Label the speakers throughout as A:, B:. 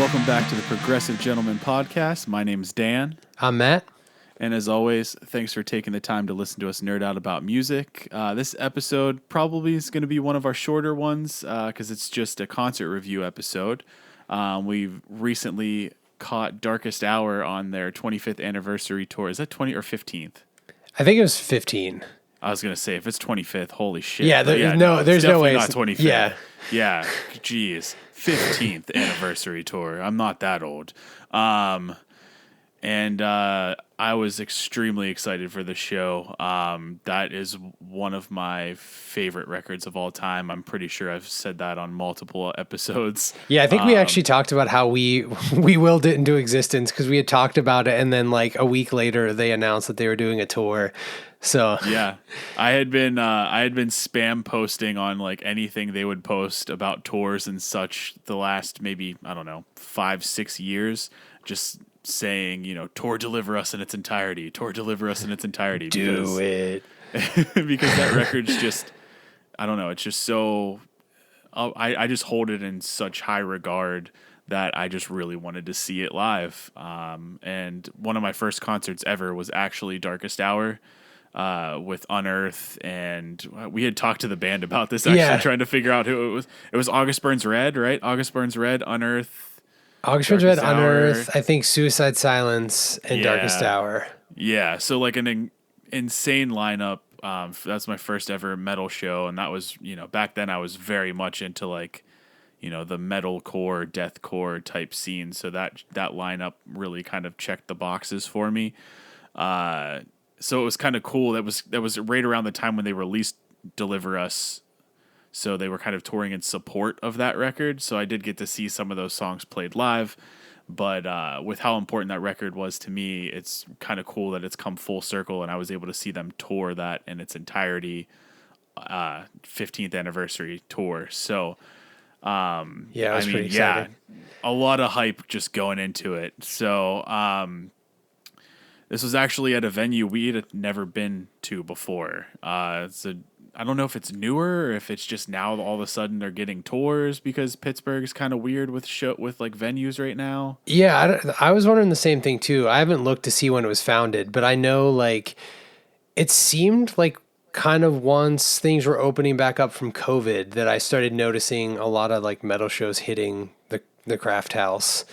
A: Welcome back to the Progressive Gentleman Podcast. My name's Dan.
B: I'm Matt.
A: And as always, thanks for taking the time to listen to us nerd out about music. This episode probably is going to be one of our shorter ones because it's just a concert review episode. We've recently caught Darkest Hour on their 25th anniversary tour. Is that 20 or 15th?
B: I think it was 15.
A: I was going to say, if it's 25th, holy shit.
B: Yeah, there's no way.
A: Not 25th.
B: Yeah.
A: Yeah, geez. 15th anniversary tour. I'm not that old. And I was extremely excited for the show. That is one of my favorite records of all time. I'm pretty sure I've said that on multiple episodes.
B: Yeah, I think we actually talked about how we willed it into existence because we had talked about it, and then like a week later they announced that they were doing a tour. So
A: yeah, I had been spam posting on like anything they would post about tours and such the last maybe, I don't know, 5-6 years, just saying, tour deliver us in its entirety, tour deliver us in its entirety.
B: Do it.
A: Because that record's just, I don't know, it's just so, I just hold it in such high regard that I just really wanted to see it live. And one of my first concerts ever was actually Darkest Hour. With Unearth, and we had talked to the band about this actually, trying to figure out who it was. It was August Burns Red, right? August Burns Red, Unearth.
B: August Burns Red, Unearth, I think Suicide Silence, and Darkest Hour. Yeah,
A: so like an insane lineup. That's my first ever metal show, and that was, back then I was very much into like, the metalcore, deathcore type scene, so that lineup really kind of checked the boxes for me. So it was kind of cool. That was right around the time when they released Deliver Us. So they were kind of touring in support of that record. So I did get to see some of those songs played live. But with how important that record was to me, it's kind of cool that it's come full circle and I was able to see them tour that in its entirety, 15th anniversary tour. So,
B: it was pretty exciting.
A: A lot of hype just going into it. So, this was actually at a venue we had never been to before. I don't know if it's newer or if it's just now all of a sudden they're getting tours because Pittsburgh's kind of weird with like venues right now.
B: Yeah, I was wondering the same thing too. I haven't looked to see when it was founded, but I know like it seemed like kind of once things were opening back up from COVID that I started noticing a lot of like metal shows hitting the Craft House.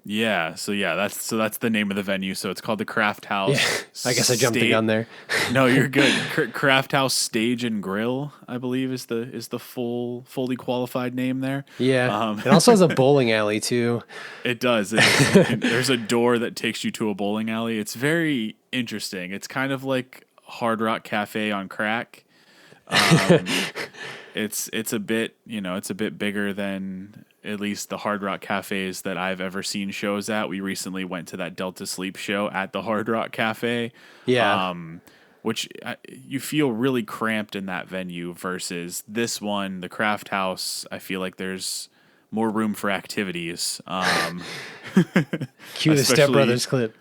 A: Yeah, that's the name of the venue. So it's called the Craft House.
B: Yeah, I guess I jumped the gun there.
A: No, you're good. Craft House Stage and Grill, I believe, is the fully qualified name there.
B: Yeah, it also has a bowling alley too.
A: It does. There's a door that takes you to a bowling alley. It's very interesting. It's kind of like Hard Rock Cafe on crack. It's a bit, it's a bit bigger than at least the Hard Rock Cafes that I've ever seen shows at. We recently went to that Delta Sleep show at the Hard Rock Cafe.
B: Yeah.
A: Which you feel really cramped in that venue versus this one, the Craft House. I feel like there's more room for activities.
B: Cue the Step Brothers clip.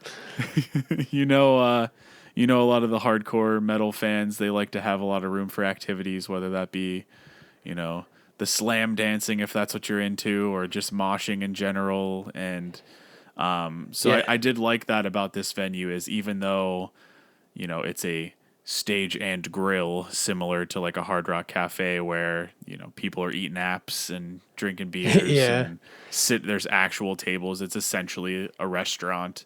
A: A lot of the hardcore metal fans, they like to have a lot of room for activities, whether that be, the slam dancing, if that's what you're into, or just moshing in general. And I did like that about this venue is even though, it's a stage and grill similar to like a Hard Rock Cafe where, people are eating apps and drinking beers and there's actual tables. It's essentially a restaurant.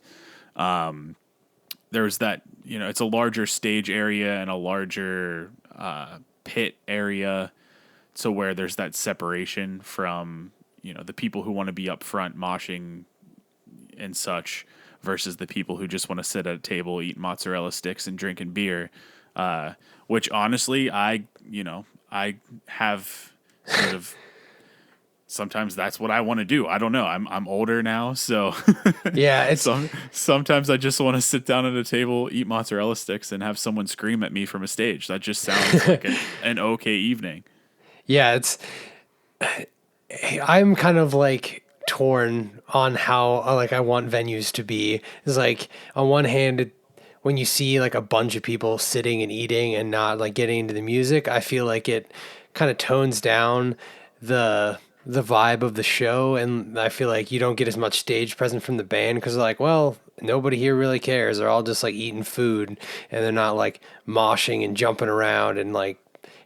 A: There's that, it's a larger stage area and a larger pit area. So where there's that separation from, the people who want to be up front moshing and such versus the people who just want to sit at a table, eat mozzarella sticks and drinking beer, which honestly, I have sort of, sometimes that's what I want to do. I don't know. I'm older now, so
B: yeah,
A: sometimes I just want to sit down at a table, eat mozzarella sticks, and have someone scream at me from a stage. That just sounds like an okay evening.
B: Yeah, I'm kind of like torn on how like I want venues to be. It's like on one hand, when you see like a bunch of people sitting and eating and not like getting into the music, I feel like it kind of tones down the the vibe of the show, and I feel like you don't get as much stage presence from the band because they're like, well, nobody here really cares. They're all just like eating food, and they're not like moshing and jumping around and like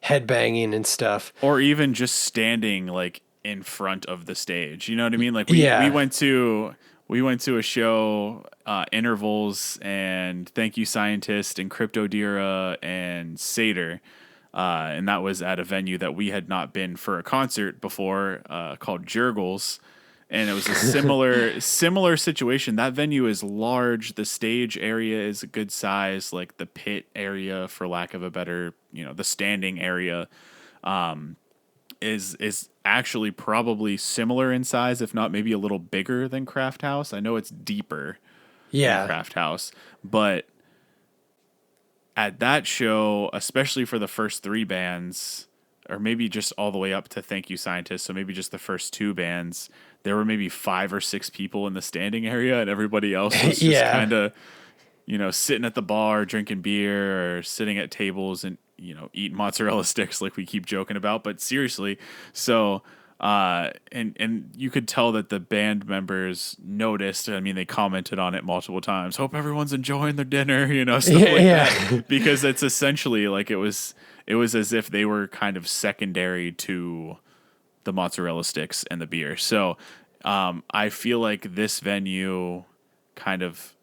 B: headbanging and stuff.
A: Or even just standing like in front of the stage. You know what I mean? Like we
B: Yeah.
A: went to a show, Intervals and Thank You Scientist and Cryptodira and Seder. And that was at a venue that we had not been for a concert before, called Jurgles. And it was a similar situation. That venue is large. The stage area is a good size, like the pit area, for lack of a better, the standing area, is actually probably similar in size, if not maybe a little bigger than Craft House. I know it's deeper than
B: Yeah.
A: Craft House, but at that show, especially for the first three bands, or maybe just all the way up to Thank You Scientist, so maybe just the first two bands, there were maybe 5 or 6 people in the standing area, and everybody else was just
B: Yeah.
A: kind of, sitting at the bar, drinking beer, or sitting at tables and, eating mozzarella sticks like we keep joking about. But seriously, so, and you could tell that the band members noticed. I mean, they commented on it multiple times. Hope everyone's enjoying their dinner, stuff like that. Because it's essentially like it was as if they were kind of secondary to the mozzarella sticks and the beer. So, I feel like this venue kind of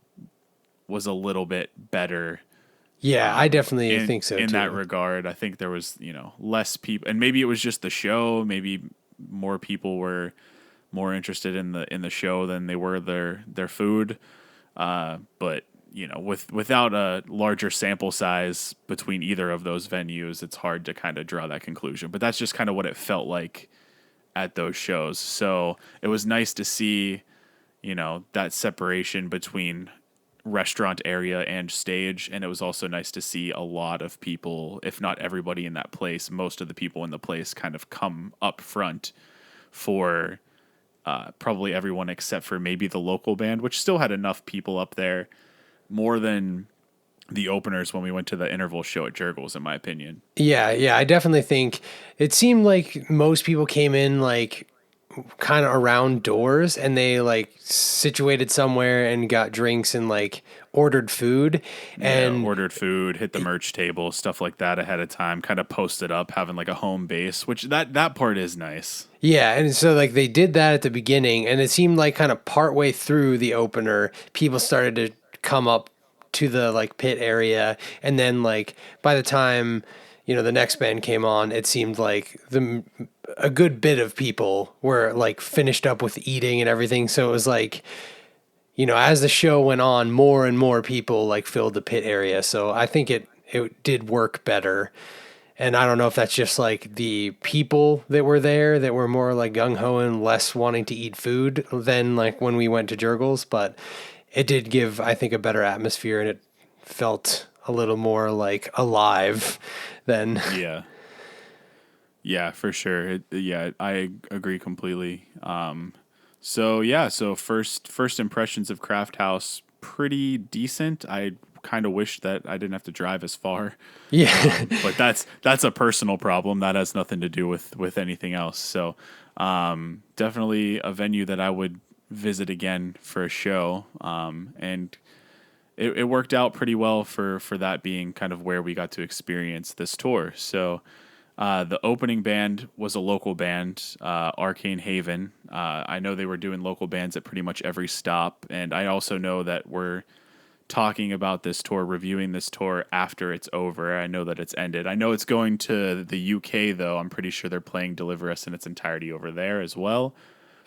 A: was a little bit better.
B: Yeah, I definitely think so
A: in
B: too.
A: that regard. I think there was, less people, and maybe it was just the show. Maybe more people were more interested in the show than they were their food. But without a larger sample size between either of those venues, it's hard to kind of draw that conclusion. But that's just kind of what it felt like at those shows. So it was nice to see, that separation between restaurant area and stage, and it was also nice to see a lot of people, if not everybody in that place, most of the people in the place kind of come up front for probably everyone except for maybe the local band, which still had enough people up there, more than the openers when we went to the interval show at Jurgles, in my opinion.
B: Yeah, I definitely think it seemed like most people came in like kind of around doors and they like situated somewhere and got drinks and like ordered food
A: Yeah,
B: and
A: ordered food, hit the merch table, stuff like that ahead of time, kind of posted up, having like a home base, which that part is nice.
B: yeah, and so like they did that at the beginning and it seemed like kind of partway through the opener people started to come up to the like pit area, and then like by the time the next band came on, it seemed like a good bit of people were like finished up with eating and everything. So it was like, as the show went on, more and more people like filled the pit area. So I think it did work better. And I don't know if that's just like the people that were there that were more like gung ho and less wanting to eat food than like when we went to Jurgles, but it did give, I think, a better atmosphere and it felt a little more like alive than.
A: Yeah. Yeah, for sure. Yeah, I agree completely. So first impressions of Craft House, pretty decent. I kind of wish that I didn't have to drive as far.
B: Yeah.
A: But that's a personal problem. That has nothing to do with anything else. So, definitely a venue that I would visit again for a show. And it worked out pretty well for that being kind of where we got to experience this tour. So, the opening band was a local band, Arcane Haven. I know they were doing local bands at pretty much every stop, and I also know that we're talking about this tour, reviewing this tour after it's over. I know that it's ended. I know it's going to the UK, though. I'm pretty sure they're playing Deliver Us in its entirety over there as well.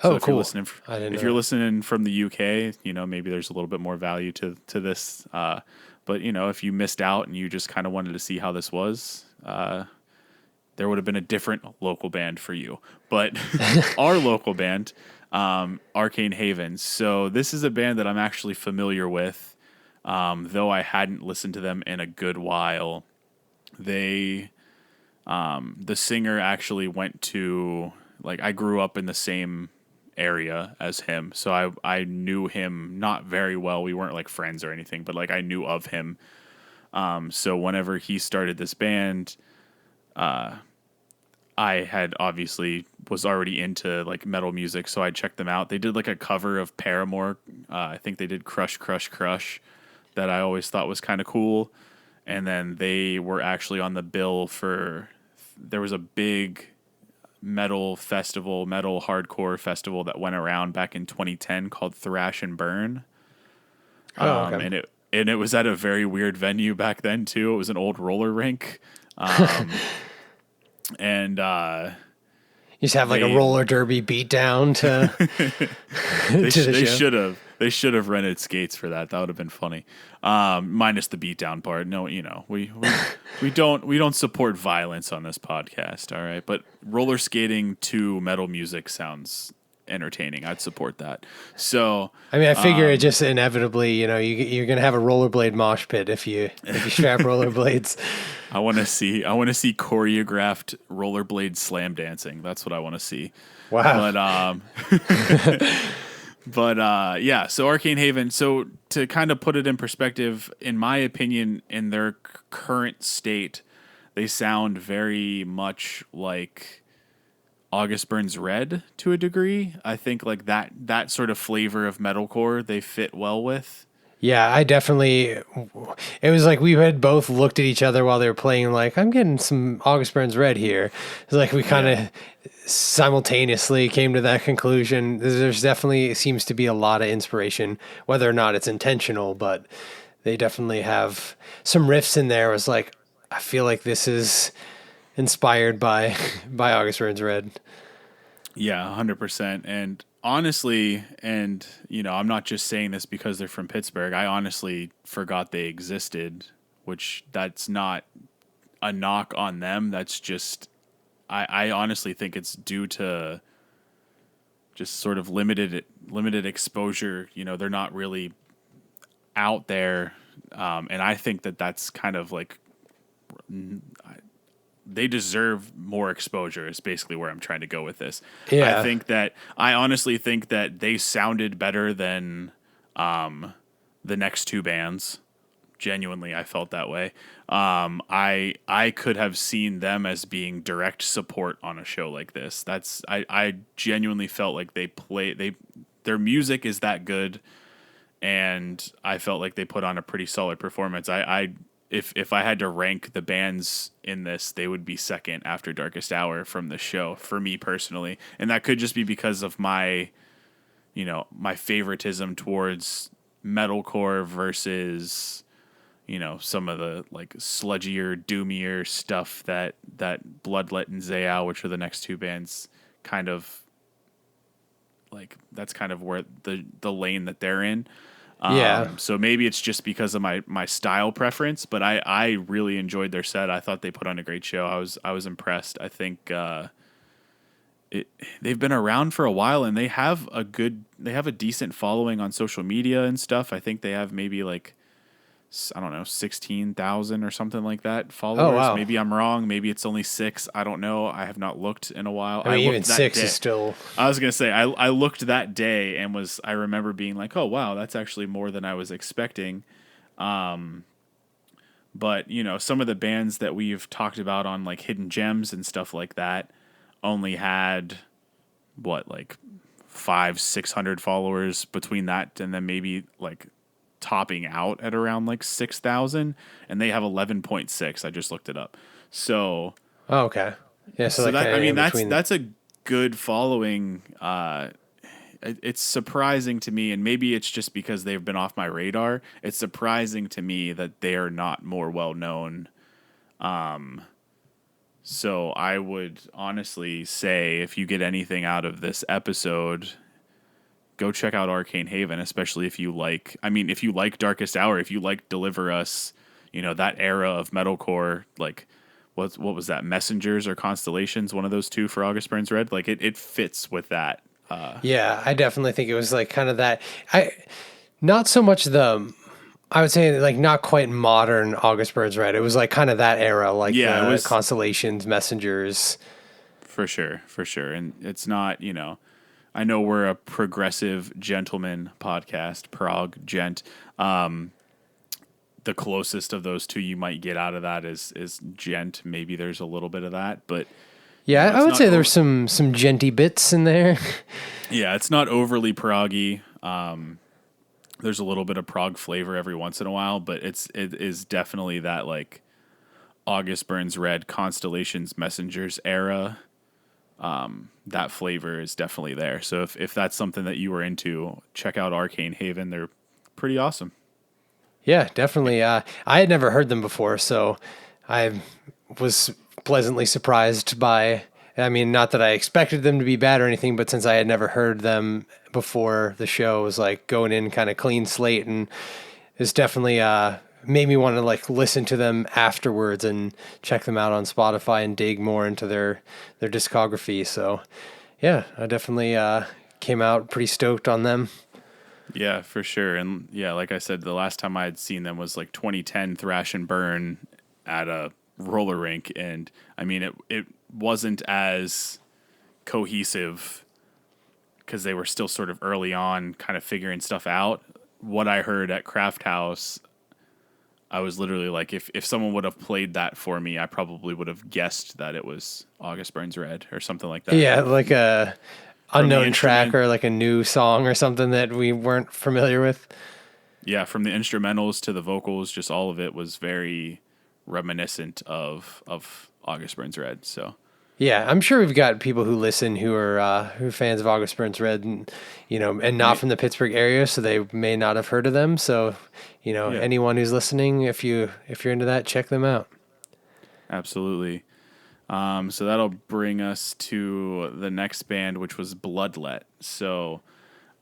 A: So
B: Oh,
A: if
B: cool.
A: you're listening,
B: I didn't
A: if
B: know
A: you're
B: that.
A: listening from the UK, maybe there's a little bit more value to this. But if you missed out and you just kind of wanted to see how this was, there would have been a different local band for you. But our local band, Arcane Haven. So this is a band that I'm actually familiar with, though I hadn't listened to them in a good while. The singer actually went to, like, I grew up in the same area as him, so I knew him not very well. We weren't like friends or anything, but like I knew of him. So whenever he started this band, I had obviously was already into like metal music, so I checked them out. They did like a cover of Paramore. I think they did Crush Crush Crush that I always thought was kind of cool. And then they were actually on the bill for, there was a big metal festival, metal hardcore festival that went around back in 2010 called Thrash and Burn.
B: Oh, okay.
A: And it was at a very weird venue back then too. It was an old roller rink. Um, and
B: You just have like a roller derby beat down to
A: they
B: to the show.
A: they should have rented skates for that. That would have been funny. Minus the beatdown part. No, we don't support violence on this podcast. All right, but roller skating to metal music sounds entertaining. I'd support that. So
B: I mean, I figure it just inevitably, you're gonna have a rollerblade mosh pit if you strap rollerblades.
A: I want to see choreographed rollerblade slam dancing. That's what I want to see.
B: Wow.
A: But yeah, so Arcane Haven, so to kind of put it in perspective, in my opinion, in their current state, they sound very much like August Burns Red to a degree. I think like that sort of flavor of metalcore they fit well with.
B: Yeah, it was like we had both looked at each other while they were playing, like, I'm getting some August Burns Red here. It's like we kind of simultaneously came to that conclusion. There's definitely seems to be a lot of inspiration, whether or not it's intentional, but they definitely have some riffs in there. It was like, I feel like this is inspired by August Burns Red.
A: Yeah, 100%. And honestly, and I'm not just saying this because they're from Pittsburgh. I honestly forgot they existed, which that's not a knock on them. That's just, I honestly think it's due to just sort of limited exposure. They're not really out there. And I think that that's kind of like, they deserve more exposure is basically where I'm trying to go with this.
B: Yeah.
A: I honestly think that they sounded better than the next two bands. Genuinely, I felt that way. I could have seen them as being direct support on a show like this. I genuinely felt like their music is that good, and I felt like they put on a pretty solid performance. If I had to rank the bands in this, they would be second after Darkest Hour from the show for me personally. And that could just be because of my favoritism towards metalcore versus, some of the like sludgier, doomier stuff that Bloodlet and Zayao, which are the next two bands, kind of like, that's kind of where the lane that they're in.
B: Yeah.
A: So maybe it's just because of my style preference, but I really enjoyed their set. I thought they put on a great show. I was impressed. I think they've been around for a while, and they have a decent following on social media and stuff. I think they have maybe like, I don't know, 16,000 or something like that followers.
B: Oh, wow.
A: Maybe I'm wrong. Maybe it's only 6. I don't know. I have not looked in a while.
B: I mean, even 6 is still...
A: I was going to say, I looked that day and I remember being like, oh, wow, that's actually more than I was expecting. But, some of the bands that we've talked about on like Hidden Gems and stuff like that only had, like 500-600 followers between that, and then maybe like topping out at around like 6,000, and they have 11.6. I just looked it up. So,
B: oh, okay. Yeah. So
A: that's a good following. It's surprising to me, and maybe it's just because they've been off my radar. It's surprising to me that they are not more well known. So I would honestly say, if you get anything out of this episode, go check out Arcane Haven, especially if you like Darkest Hour, if you like Deliver Us, that era of metalcore, like what was that, Messengers or Constellations, one of those two for August Burns Red, like it fits with that.
B: Yeah, I definitely think it was like kind of that. Not so much I would say like not quite modern August Burns Red. It was like kind of that era, like it was Constellations, Messengers. For sure.
A: And it's not, I know we're a progressive gentleman podcast, prog gent. The closest of those two you might get out of that is gent. Maybe there's a little bit of that, but
B: Yeah, I
A: it's
B: would
A: not
B: say there's some genty bits in there.
A: yeah, it's not overly proggy. There's a little bit of prog flavor every once in a while, but it is definitely that like August Burns Red, Constellations, Messengers era. That flavor is definitely there. So if that's something that you were into, check out Arcane Haven. They're pretty awesome.
B: Yeah, definitely. I had never heard them before, so I was pleasantly surprised by. I mean, not that I expected them to be bad or anything, but since I had never heard them before the show, it was like going in kind of clean slate, and it's definitely made me want to like listen to them afterwards and check them out on Spotify and dig more into their discography. So, yeah, I definitely came out pretty stoked on them.
A: Yeah, for sure. And yeah, like I said, the last time I had seen them was like 2010 Thrash and Burn at a roller rink. And I mean, it wasn't as cohesive because they were still sort of early on kind of figuring stuff out. What I heard at Craft House, I was literally like, if someone would have played that for me, I probably would have guessed that it was August Burns Red or something like that.
B: Yeah, like a
A: From the
B: unknown track
A: instrument,
B: or like a new song or something that we weren't familiar with.
A: yeah, from the instrumentals to the vocals, just all of it was very reminiscent of August Burns Red. So
B: Yeah, I'm sure we've got people who listen who are fans of August Burns Red, and and not from the Pittsburgh area, so they may not have heard of them. So,
A: yeah,
B: anyone who's listening, if you're into that, check them out.
A: absolutely. So that'll bring us to the next band, which was Bloodlet. So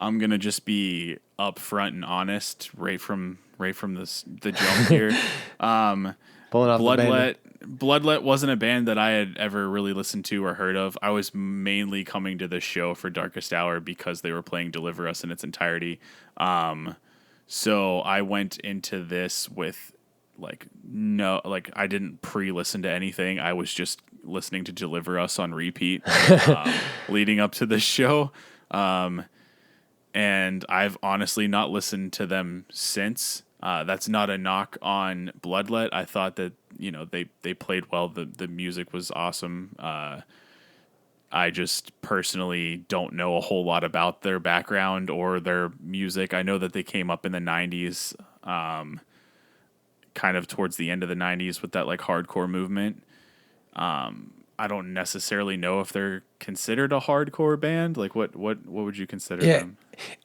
A: I'm gonna just be upfront and honest right from the jump here.
B: Pulling off the band.
A: Bloodlet wasn't a band that I had ever really listened to or heard of. I was mainly coming to this show for Darkest Hour because they were playing Deliver Us in its entirety. So I went into this with I didn't pre-listen to anything. I was just listening to Deliver Us on repeat leading up to this show. And I've honestly not listened to them since. That's not a knock on Bloodlet. I thought that they played well. The music was awesome. I just personally don't know a whole lot about their background or their music. I know that they came up in the '90s, kind of towards the end of the '90s with that like hardcore movement. I don't necessarily know if they're considered a hardcore band. Like what would you consider
B: Yeah,
A: them?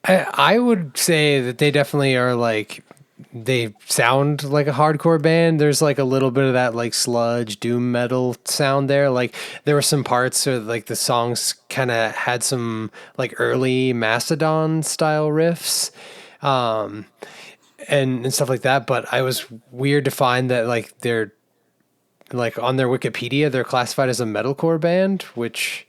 B: I would say that they definitely are like they sound like a hardcore band. There's like a little bit of that like sludge doom metal sound there. Like there were some parts where like the songs kind of had some like early Mastodon style riffs. Um, and stuff like that. But I was weird to find that like they're like on their Wikipedia, they're classified as a metalcore band, which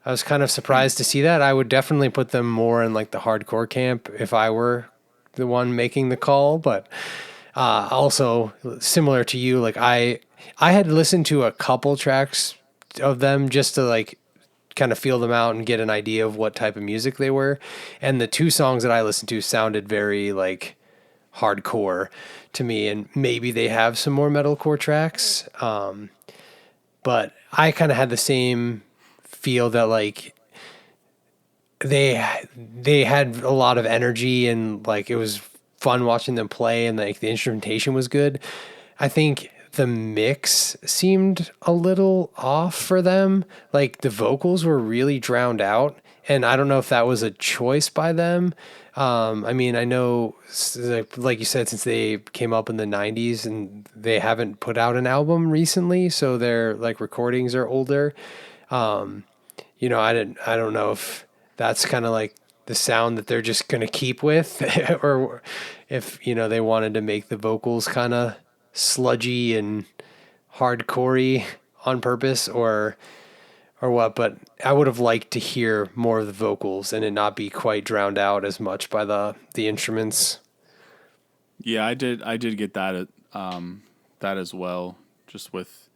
B: I was kind of surprised to see that. I would definitely put them more in like the hardcore camp if I were the one making the call. But also similar to you, like I had listened to a couple tracks of them just to like kind of feel them out and get an idea of what type of music they were. And the two songs that I listened to sounded very like hardcore to me, and maybe they have some more metalcore tracks. But I kind of had the same feel that like they had a lot of energy and like it was fun watching them play and like the instrumentation was good. I think the mix seemed a little off for them. Like the vocals were really drowned out, and I don't know if that was a choice by them. I mean, I know, like you said, since they came up in the '90s and they haven't put out an album recently, so their like recordings are older. I don't know if that's kind of like the sound that they're just going to keep with, or if, they wanted to make the vocals kind of sludgy and hardcorey on purpose or what, but I would have liked to hear more of the vocals and it not be quite drowned out as much by the instruments.
A: Yeah, I did get that as well, just with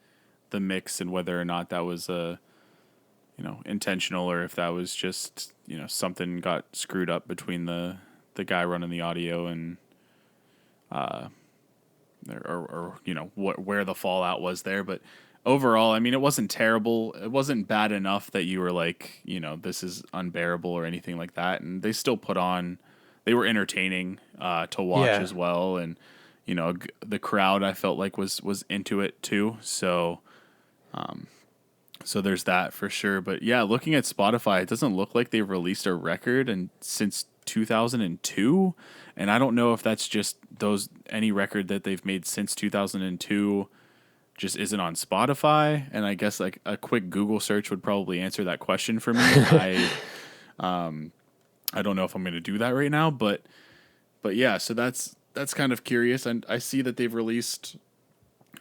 A: the mix and whether or not that was intentional or if that was just something got screwed up between the guy running the audio and or what where the fallout was there. But overall, I mean, it wasn't terrible. It wasn't bad enough that you were like, this is unbearable or anything like that. And they still put on, they were entertaining to watch
B: Yeah.
A: as well. And, the crowd I felt like was into it too. So there's that for sure. But yeah, looking at Spotify, it doesn't look like they've released a record since 2002. And I don't know if that's just any record that they've made since 2002 just isn't on Spotify. And I guess like a quick Google search would probably answer that question for me. I don't know if I'm going to do that right now, but yeah, so that's kind of curious. And I see that they've released,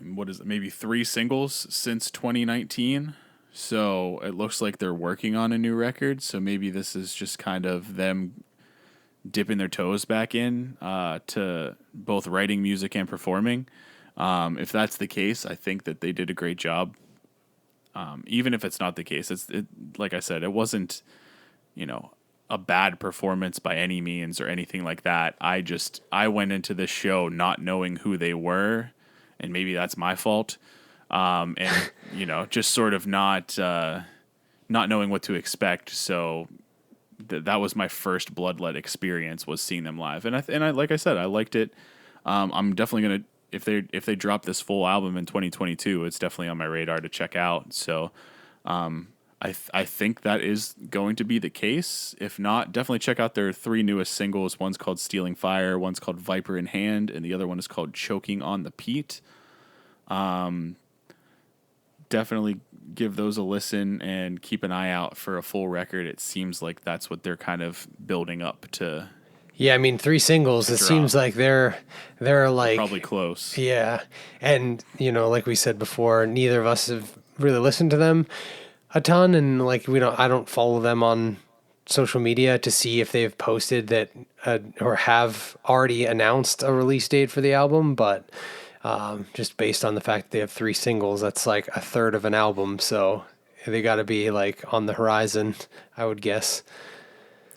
A: what is it, maybe 3 singles since 2019. So it looks like they're working on a new record. So maybe this is just kind of them dipping their toes back in to both writing music and performing. If that's the case, I think that they did a great job. Even if it's not the case, like I said, it wasn't, a bad performance by any means or anything like that. I went into this show not knowing who they were, and maybe that's my fault. And just sort of not knowing what to expect. So that was my first Bloodlet experience, was seeing them live, and I like I said, I liked it. I'm definitely gonna, if they drop this full album in 2022, it's definitely on my radar to check out. So I think that is going to be the case. If not, definitely check out their 3 newest singles. One's called Stealing Fire, one's called Viper in Hand, and the other one is called Choking on the Peat. Definitely give those a listen and keep an eye out for a full record. It seems like that's what they're kind of building up to.
B: Yeah, I mean, 3 singles. It
A: drop.
B: Seems like they're like
A: Probably close.
B: Yeah, and like we said before, neither of us have really listened to them a ton, and like I don't follow them on social media to see if they've posted that or have already announced a release date for the album, but just based on the fact that they have 3 singles, that's like a third of an album, so they got to be like on the horizon, I would guess.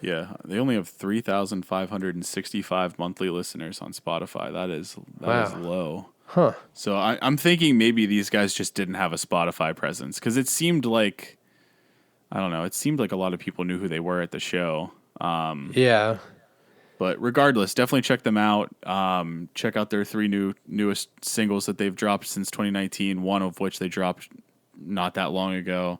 A: Yeah, they only have 3,565 monthly listeners on Spotify. That is low.
B: Huh.
A: So I'm thinking maybe these guys just didn't have a Spotify presence, because it seemed like, I don't know, it seemed like a lot of people knew who they were at the show.
B: Yeah.
A: But regardless, definitely check them out. Check out their 3 newest singles that they've dropped since 2019, one of which they dropped not that long ago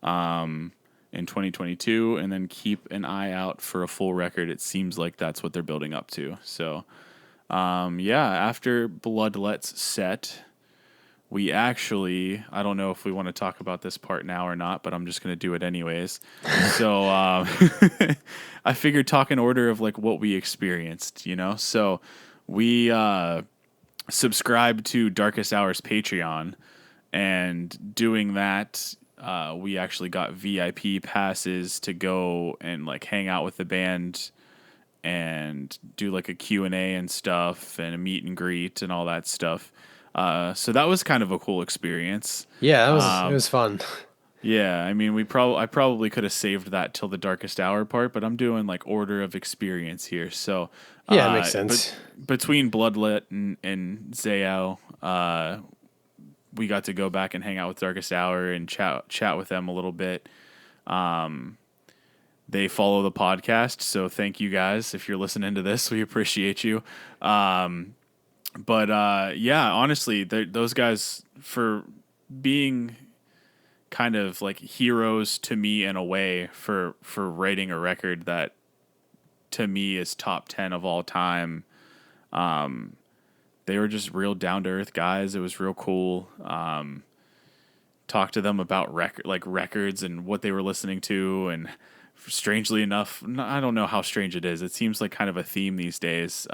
A: in 2022, and then keep an eye out for a full record. It seems like that's what they're building up to. So, after Bloodlet's set, we actually, I don't know if we want to talk about this part now or not, but I'm just going to do it anyways. So I figured talk in order of like what we experienced, So we subscribed to Darkest Hour's Patreon, and doing that, we actually got VIP passes to go and like hang out with the band and do like a Q&A and stuff, and a meet and greet and all that stuff. So that was kind of a cool experience.
B: Yeah, it was fun.
A: Yeah, I mean, I probably could have saved that till the Darkest Hour part, but I'm doing like order of experience here. So
B: yeah, it makes sense.
A: Between Bloodlet and Zao, we got to go back and hang out with Darkest Hour and chat with them a little bit. They follow the podcast, so thank you guys. If you're listening to this, we appreciate you. But honestly, those guys, for being kind of like heroes to me in a way, for writing a record that to me is top 10 of all time. They were just real down to earth guys. It was real cool. Talk to them about records and what they were listening to, and strangely enough, I don't know how strange it is. It seems like kind of a theme these days.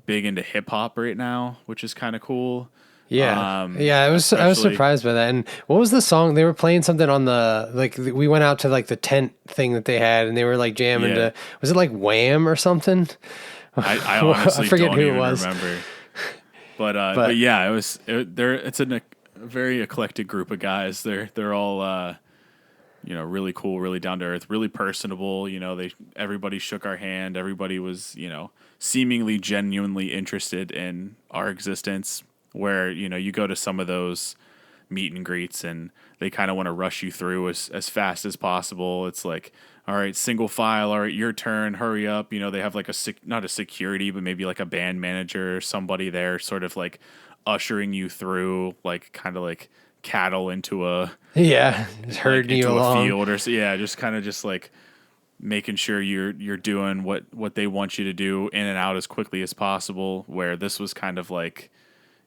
A: Big into hip hop right now, which is kind of cool.
B: Yeah. I was surprised by that. And what was the song? They were playing something on we went out to like the tent thing that they had, and they were like jamming to, was it like Wham or something?
A: I honestly
B: I forget
A: don't
B: who
A: even
B: it was.
A: remember. But yeah, it's a very eclectic group of guys. They're all really cool, really down to earth, really personable. Everybody shook our hand. Everybody was seemingly genuinely interested in our existence. Where you go to some of those meet and greets, and they kind of want to rush you through as fast as possible. It's like, all right, single file, all right, your turn, hurry up. You know, they have like not a security, but maybe like a band manager or somebody there sort of like ushering you through, like kind of like cattle into a
B: Yeah, just
A: like
B: herding you
A: into a
B: along.
A: field, or yeah, just kind of just like making sure you're doing what they want you to do in and out as quickly as possible. Where this was kind of like,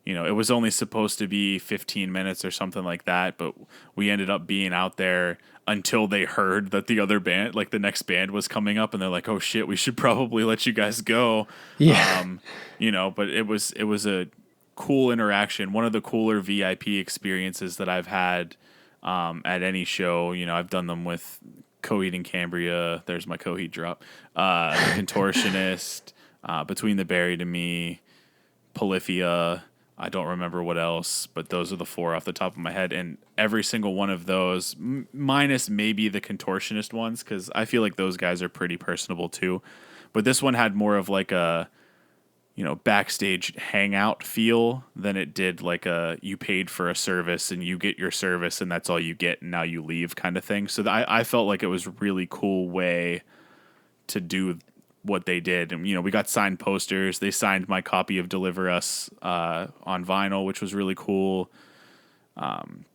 A: you know, it was only supposed to be 15 minutes or something like that, but we ended up being out there until they heard that the other band, like the next band was coming up, and they're like, oh shit, we should probably let you guys go.
B: Yeah.
A: You know, but it was a cool interaction. One of the cooler VIP experiences that I've had at any show. You know, I've done them with Coheed and Cambria. There's my Coheed drop. The Contortionist, Between the Buried and Me, Polyphia. I don't remember what else, but those are the four off the top of my head. And every single one of those, minus maybe the Contortionist ones, because I feel like those guys are pretty personable too. But this one had more of like a, you know, backstage hangout feel than it did like a you paid for a service and you get your service and that's all you get and now you leave kind of thing. So I felt like it was a really cool way to do what they did. And, you know, we got signed posters. They signed my copy of Deliver Us on vinyl, which was really cool. And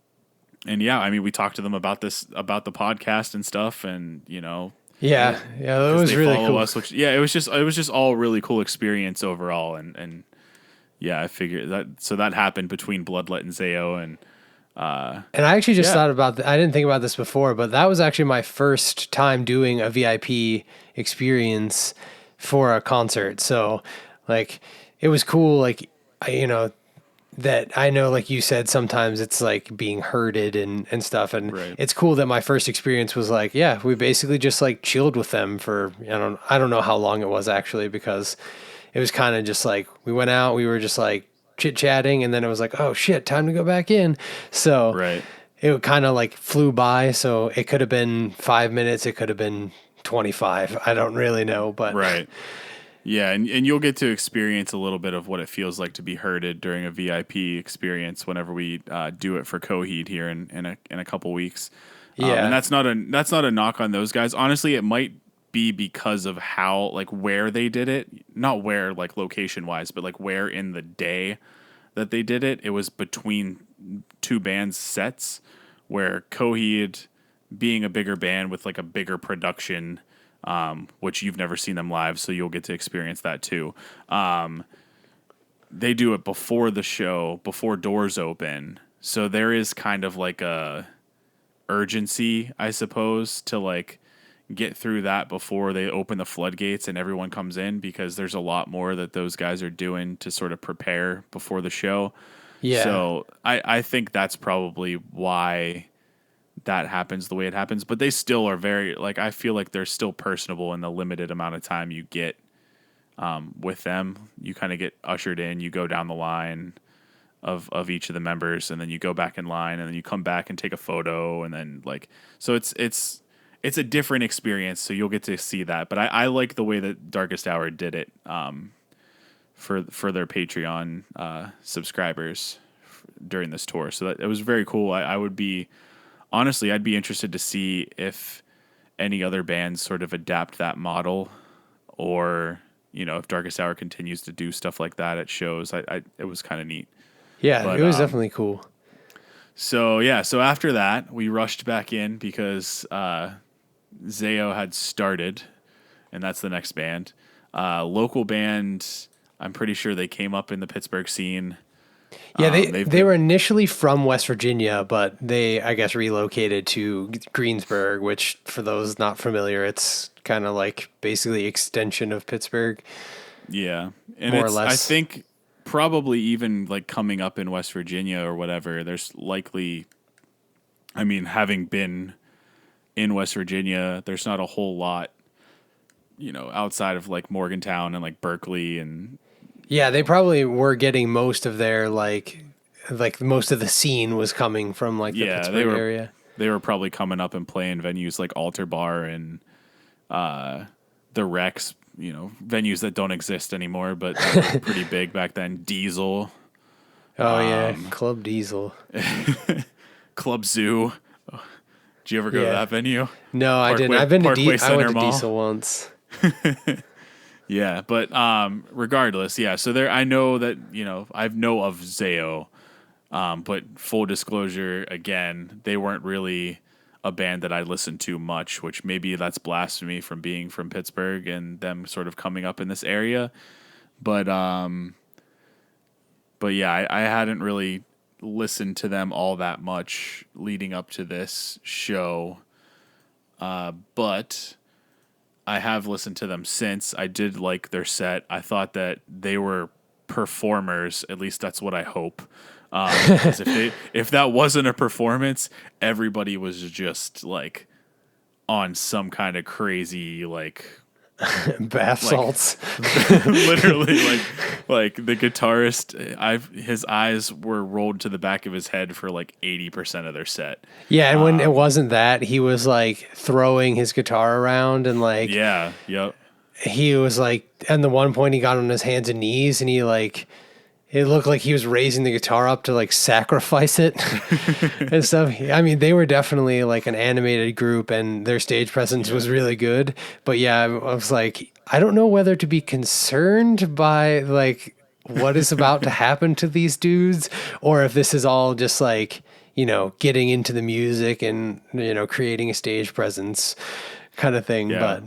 A: yeah, I mean, we talked to them about about the podcast and stuff, and, you know,
B: Yeah, that was
A: they
B: really
A: follow
B: cool.
A: us, which, yeah, it was just all really cool experience overall. And yeah, I figured that happened between Bloodlet and Zayo, and
B: And I actually just
A: yeah.
B: thought about I didn't think about this before, but that was actually my first time doing a VIP experience for a concert. So, like, it was cool. Like, you know, that I know, like you said, sometimes it's like being herded and stuff. And
A: Right.
B: it's cool that my first experience was like, yeah, we basically just like chilled with them for, I don't know how long it was actually, because it was kind of just like, we went out, we were just like chit chatting, and then it was like, oh shit, time to go back in. So
A: Right.
B: it kind of like flew by. So it could have been 5 minutes. It could have been 25. I don't really know, but
A: Right. Yeah, and you'll get to experience a little bit of what it feels like to be herded during a VIP experience whenever we do it for Coheed here in a couple weeks. And
B: yeah.
A: that's not a knock on those guys. Honestly, it might be because of how, like, where they did it, not where like location wise, but like where in the day that they did it. It was between two bands sets, where Coheed, being a bigger band with like a bigger production, which you've never seen them live, so you'll get to experience that too. They do it before the show, before doors open, so there is kind of like a urgency, I suppose, to like get through that before they open the floodgates and everyone comes in, because there's a lot more that those guys are doing to sort of prepare before the show.
B: Yeah.
A: So I think that's probably why that happens the way it happens, but they still are very, like, I feel like they're still personable in the limited amount of time you get with them. You kind of get ushered in, you go down the line of each of the members, and then you go back in line, and then you come back and take a photo, and then like, so it's a different experience, so you'll get to see that. But I like the way that Darkest Hour did it for their Patreon subscribers during this tour. So that it was very cool. I would be, honestly, I'd be interested to see if any other bands sort of adapt that model, or, you know, if Darkest Hour continues to do stuff like that at shows. It was kind of neat.
B: Yeah.
A: But
B: It was definitely cool.
A: so yeah, so after that we rushed back in because Zayo had started, and that's the next band. Local band, I'm pretty sure they came up in the Pittsburgh scene.
B: Yeah,
A: They've
B: they
A: been,
B: were initially from West Virginia, but they, I guess, relocated to Greensburg, which, for those not familiar, it's kind of like basically extension of Pittsburgh,
A: yeah, and
B: more or
A: it's, I
B: less.
A: think, probably even like coming up in West Virginia or whatever. There's likely, I mean, having been in West Virginia, there's not a whole lot, you know, outside of like Morgantown and like Berkeley and,
B: Yeah, they probably were getting most of their like most of the scene was coming from like the
A: yeah,
B: Pittsburgh area.
A: they were probably coming up and playing venues like Altar Bar and the Rex, you know, venues that don't exist anymore, but were pretty big back then. Diesel,
B: Oh yeah, Club Diesel.
A: Club Zoo. Did you ever go to
B: Yeah.
A: that venue?
B: No, I didn't. I've been to
A: Parkway
B: I went
A: Center
B: to
A: Mall.
B: Diesel once.
A: Yeah, but regardless, yeah. So there, I know that I know of Zayo, but full disclosure, again, they weren't really a band that I listened to much. Which maybe that's blasphemy from being from Pittsburgh and them sort of coming up in this area. But yeah, I hadn't really listened to them all that much leading up to this show. But I have listened to them since. I did like their set. I thought that they were performers. At least that's what I hope. Because if that wasn't a performance, everybody was just like on some kind of crazy
B: Bath salts.
A: literally like the guitarist. His eyes were rolled to the back of his head for like 80% of their set.
B: Yeah, and when it wasn't that, he was like throwing his guitar around and like
A: Yeah, yep.
B: he was like at the one point he got on his hands and knees and he like it looked like he was raising the guitar up to like sacrifice it and stuff. I mean, they were definitely like an animated group and their stage presence was really good. But yeah, I was like, I don't know whether to be concerned by like what is about to happen to these dudes or if this is all just like, getting into the music and, creating a stage presence kind of thing.
A: Yeah.
B: But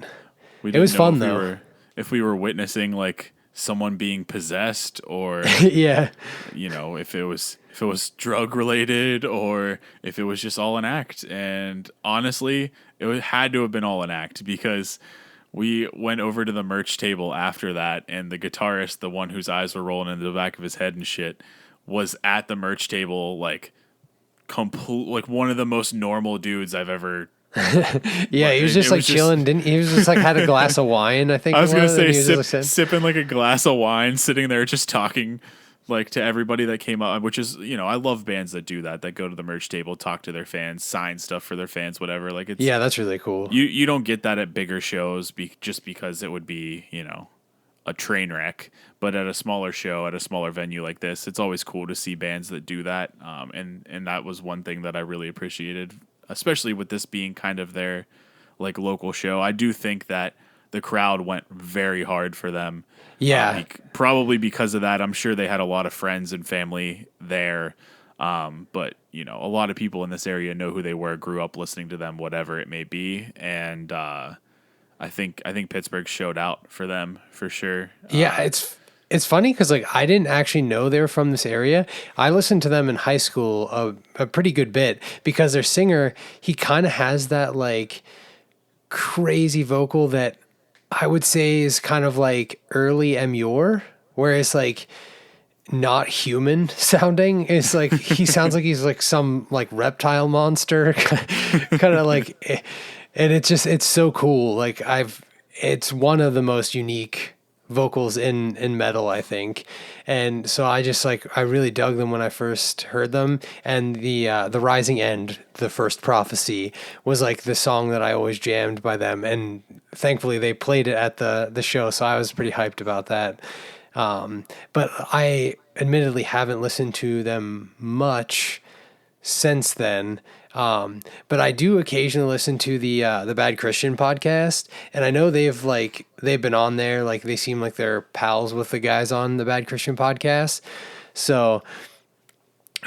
A: We
B: it was
A: didn't know
B: fun though.
A: if we were witnessing like someone being possessed or
B: Yeah.
A: if it was drug related or if it was just all an act. And honestly, had to have been all an act because we went over to the merch table after that and the guitarist, the one whose eyes were rolling into the back of his head and shit, was at the merch table like one of the most normal dudes I've ever.
B: Yeah, he was just like chilling. Didn't he? Was just like had a glass of wine. I think
A: I was gonna say
B: sipping
A: like a glass of wine, sitting there just talking like to everybody that came up. Which is I love bands that do that go to the merch table, talk to their fans, sign stuff for their fans, whatever. Like it's
B: that's really cool.
A: You don't get that at bigger shows just because it would be a train wreck. But at a smaller show, at a smaller venue like this, it's always cool to see bands that do that. And that was one thing that I really appreciated, especially with this being kind of their like local show. I do think that the crowd went very hard for them.
B: Yeah.
A: Probably because of that. I'm sure they had a lot of friends and family there. But a lot of people in this area know who they were, grew up listening to them, whatever it may be. And, I think Pittsburgh showed out for them for sure.
B: Yeah, it's funny because like I didn't actually know they were from this area. I listened to them in high school a pretty good bit because their singer, he kind of has that like crazy vocal that I would say is kind of like early Emure, where it's like not human sounding. It's like he sounds like he's like some like reptile monster, kind of like. And it's so cool. Like it's one of the most unique vocals in metal, I think. And so I really dug them when I first heard them. And the Rising End, the first prophecy, was like the song that I always jammed by them. And thankfully they played it at the show, so I was pretty hyped about that. But I admittedly haven't listened to them much since then. But I do occasionally listen to the Bad Christian podcast, and I know they've been on there. Like they seem like they're pals with the guys on the Bad Christian podcast. So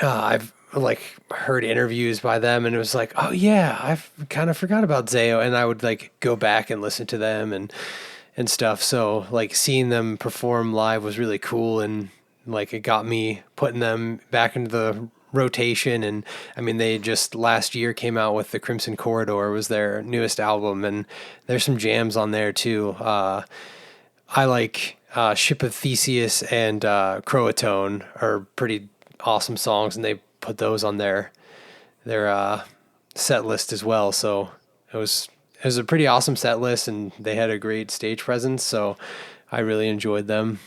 B: I've like heard interviews by them, and it was like, oh yeah, I've kind of forgot about Zayo, and I would like go back and listen to them and stuff. So like seeing them perform live was really cool, and like it got me putting them back into the rotation. And I mean, they just last year came out with the Crimson Corridor was their newest album, and there's some jams on there too. I like Ship of Theseus and Croatone are pretty awesome songs, and they put those on their set list as well. So it was a pretty awesome set list, and they had a great stage presence, so I really enjoyed them.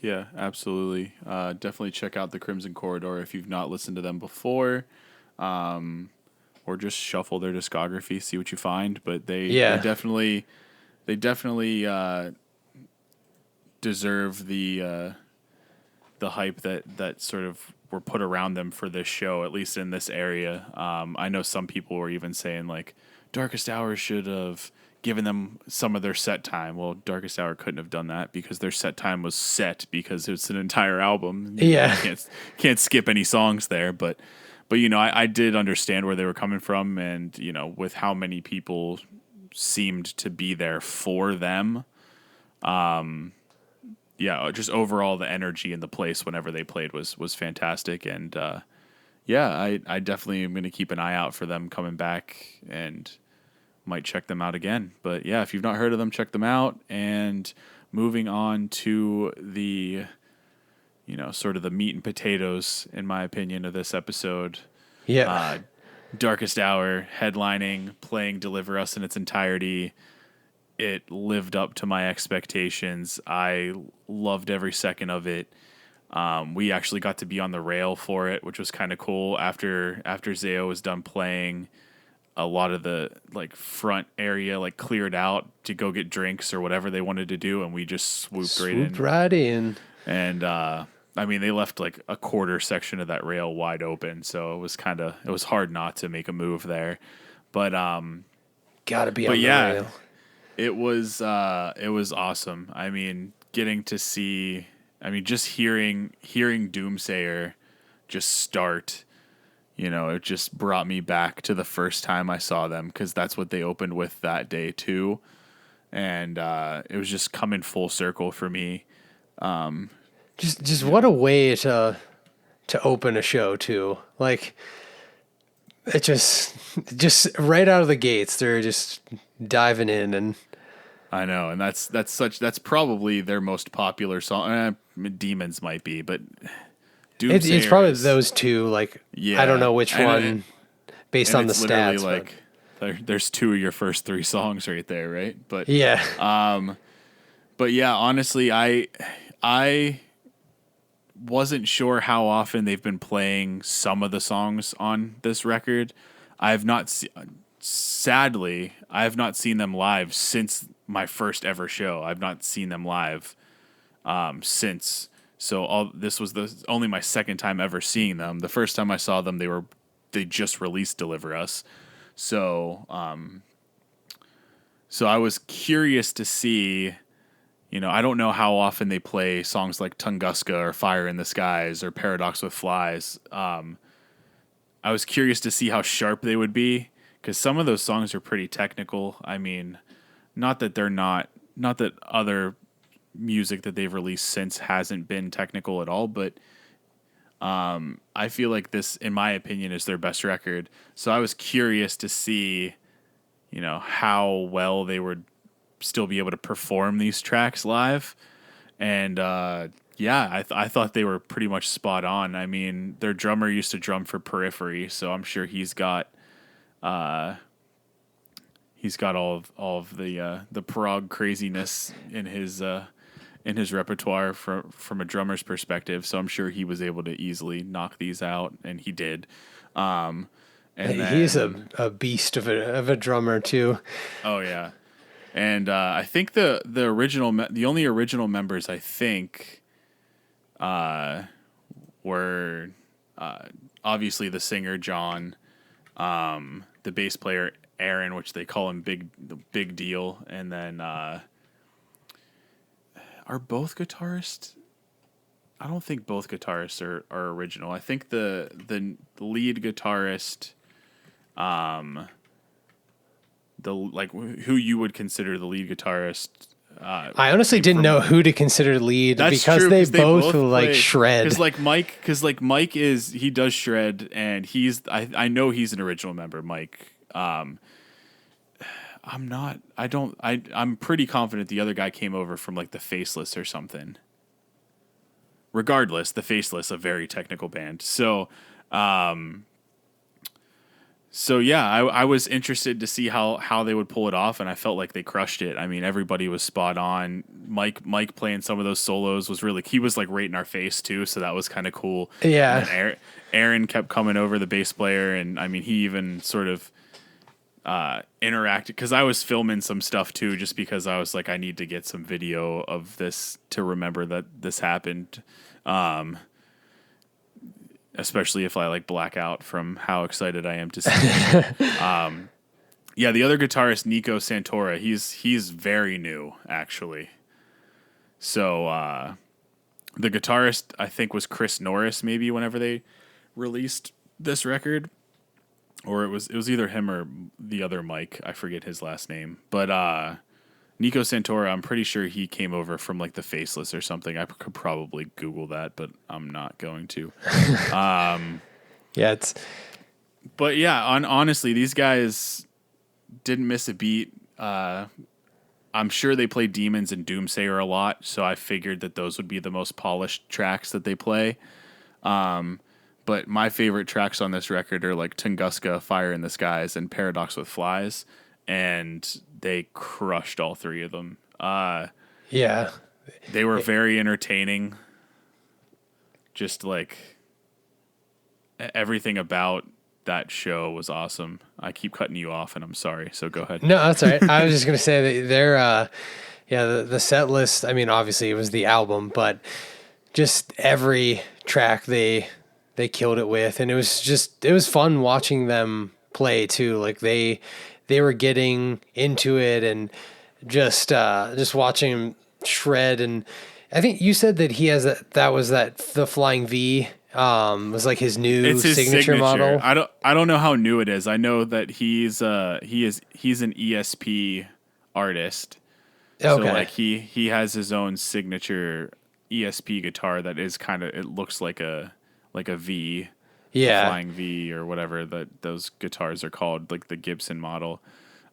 A: Yeah, absolutely. Definitely check out the Crimson Corridor if you've not listened to them before, or just shuffle their discography, see what you find. But they definitely deserve the the hype that sort of were put around them for this show, at least in this area. I know some people were even saying like Darkest Hour should have given them some of their set time. Well, Darkest Hour couldn't have done that because their set time was set because it's an entire album.
B: Yeah.
A: You can't skip any songs there, but I did understand where they were coming from, and with how many people seemed to be there for them. Just overall the energy in the place whenever they played was fantastic, and I definitely am going to keep an eye out for them coming back and might check them out again. But yeah, if you've not heard of them, check them out. And moving on to the sort of the meat and potatoes, in my opinion, of this episode.
B: Yeah.
A: Darkest Hour headlining, playing Deliver Us in its entirety. It lived up to my expectations. I loved every second of it. We actually got to be on the rail for it, which was kind of cool. After Zayo was done playing, a lot of the like front area like cleared out to go get drinks or whatever they wanted to do, and we just swooped
B: right in.
A: And they left like a quarter section of that rail wide open, so it was hard not to make a move there. But
B: gotta be on the rail.
A: It was awesome. I mean, getting to see, just hearing Doomsayer just start, it just brought me back to the first time I saw them, because that's what they opened with that day too. And it was just coming full circle for me.
B: Just what a way to open a show too. Like, it just right out of the gates, they're just diving in. And
A: I know, and that's probably their most popular song. Demons might be, but
B: it's probably those two. Like, yeah, I don't know which one based on the stats.
A: Like, there's two of your first three songs right there, right? But
B: yeah,
A: but yeah, honestly, I wasn't sure how often they've been playing some of the songs on this record. Sadly, I have not seen them live since my first ever show. I've not seen them live since. So this was only my second time ever seeing them. The first time I saw them, they just released Deliver Us. So I was curious to see. I don't know how often they play songs like Tunguska or Fire in the Skies or Paradox with Flies. I was curious to see how sharp they would be, because some of those songs are pretty technical. Not that other music that they've released since hasn't been technical at all, but I feel like this, in my opinion, is their best record. So I was curious to see, how well they would still be able to perform these tracks live. And I thought they were pretty much spot on. Their drummer used to drum for Periphery, so I'm sure he's got all of the prog craziness in his repertoire from a drummer's perspective. So I'm sure he was able to easily knock these out, and he did.
B: He's a beast of a drummer too.
A: Oh yeah. And I think the only original members, I think, were obviously the singer John, the bass player Aaron, which they call him Big Deal, and then are both guitarists? I don't think both guitarists are original. I think the lead guitarist, who you would consider the lead guitarist.
B: I honestly didn't know who to consider lead, because true, they both like shred.
A: Because Mike he does shred, and I know he's an original member, Mike. I'm pretty confident the other guy came over from like the Faceless or something. Regardless, the Faceless, a very technical band. So yeah, I was interested to see how they would pull it off, and I felt like they crushed it. Everybody was spot on. Mike playing some of those solos was he was like right in our face too, so that was kind of cool.
B: Yeah.
A: And Aaron kept coming over, the bass player, and he even sort of interacted, because I was filming some stuff too, just because I was like, I need to get some video of this to remember that this happened. Especially if I like black out from how excited I am to see it. Yeah, the other guitarist, Nico Santora, he's very new, actually. So the guitarist, I think, was Chris Norris, maybe, whenever they released this record. Or it was either him or the other Mike. I forget his last name. But Nico Santora, I'm pretty sure he came over from like the Faceless or something. I could probably Google that, but I'm not going to.
B: Yeah, it's...
A: But yeah, honestly, these guys didn't miss a beat. I'm sure they play Demons and Doomsayer a lot, so I figured that those would be the most polished tracks that they play. But my favorite tracks on this record are like Tunguska, Fire in the Skies, and Paradox with Flies, and they crushed all three of them.
B: Yeah.
A: They were very entertaining. Just like everything about that show was awesome. I keep cutting you off, and I'm sorry, so go ahead.
B: No, that's all right. I was just going to say that the set list, I mean, obviously it was the album, but just every track they killed it with, and it was fun watching them play too. Like they were getting into it, and just watching him shred. And I think you said that he has the Flying V was like his new signature model.
A: I don't know how new it is. I know that he's an ESP artist. Okay. So like he has his own signature ESP guitar that is it looks like a V, a Flying V or whatever those guitars are called, like the Gibson model.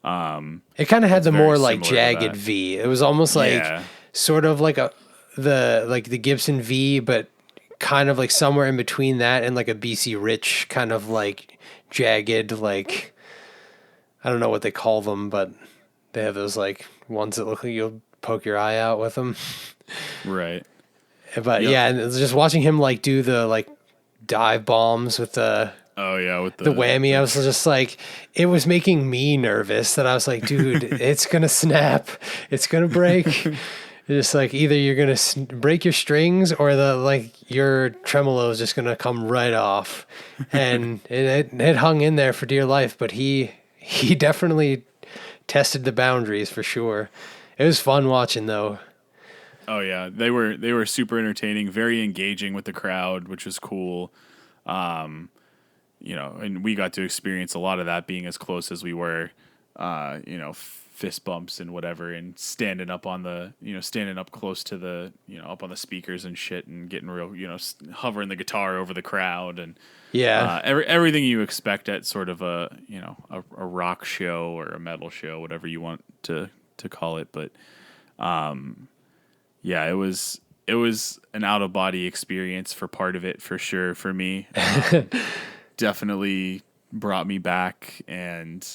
B: It kind of had the more like jagged V. It was almost like sort of like the Gibson V, but kind of like somewhere in between that and like a BC Rich kind of like jagged, like I don't know what they call them, but they have those like ones that look like you'll poke your eye out with them.
A: Right.
B: But yeah, and just watching him like do the like dive bombs with the whammy, I was just like, it was making me nervous that I was like, dude, it's gonna snap, it's gonna break. It's like either you're gonna break your strings or your tremolo is just gonna come right off. And it hung in there for dear life, but he definitely tested the boundaries for sure. It was fun watching though.
A: Oh yeah, they were super entertaining, very engaging with the crowd, which was cool. And we got to experience a lot of that, being as close as we were. Fist bumps and whatever, and standing up close to the up on the speakers and shit, and getting real hovering the guitar over the crowd, and everything you expect at sort of a rock show or a metal show, whatever you want to call it, but. Yeah, it was an out of body experience for part of it, for sure, for me. Definitely brought me back, and